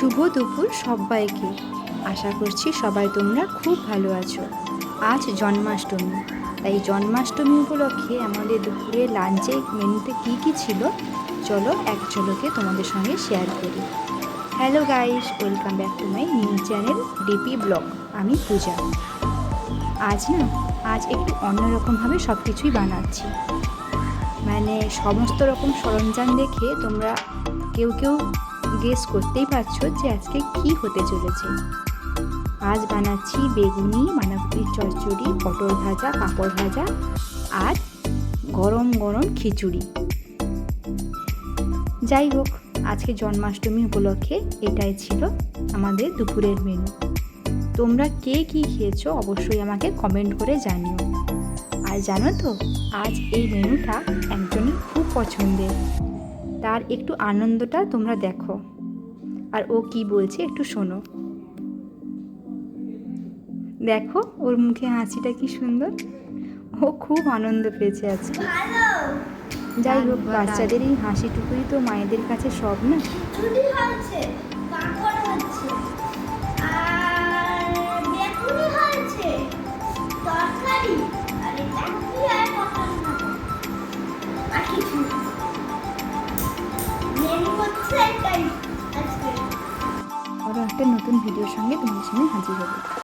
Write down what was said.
শুভ দুপুর সবাইকে। আশা করছি সবাই তোমরা খুব ভালো আছো। আজ জন্মাষ্টমী, তাই জন্মাষ্টমী উপলক্ষে আমাদের দুপুরে লাঞ্চে মেনুতে কী কী ছিল চলো এক ঝলকে তোমাদের সঙ্গে শেয়ার করি। Hello guys, welcome back to my new channel DP blog. আমি পূজা। আজ একটু অন্যরকমভাবে সব কিছুই বানাচ্ছি। মানে সমস্ত রকম সরঞ্জাম দেখে তোমরা কেউ গেস করতেই পারছো যে আজকে কি হতে চলেছে। আজ বানাচ্ছি বেগুনি, বাঁধাকপির চচ্চড়ি, পটল ভাজা, পাঁপড় ভাজা আর গরম গরম খিচুড়ি। যাই হোক, আজকে জন্মাষ্টমী উপলক্ষে এটাই ছিল আমাদের দুপুরের মেনু। তোমরা কে কী খেয়েছো অবশ্যই আমাকে কমেন্ট করে জানিও। আর জানো তো, আজ এই মেনুটা একজনের খুব পছন্দের, তার একটু আনন্দটা তোমরা দেখো আর ও কি বলছে একটু শোনো। দেখো ওর মুখে হাসিটা কি সুন্দর, ও খুব আনন্দ পেয়েছে আজকে। যাই হোক, বাচ্চাদের এই হাসিটুকুই তো মায়েদের কাছে সব না। আরও একটা নতুন ভিডিওর সঙ্গে তোমাদের সামনে হাজির হবো।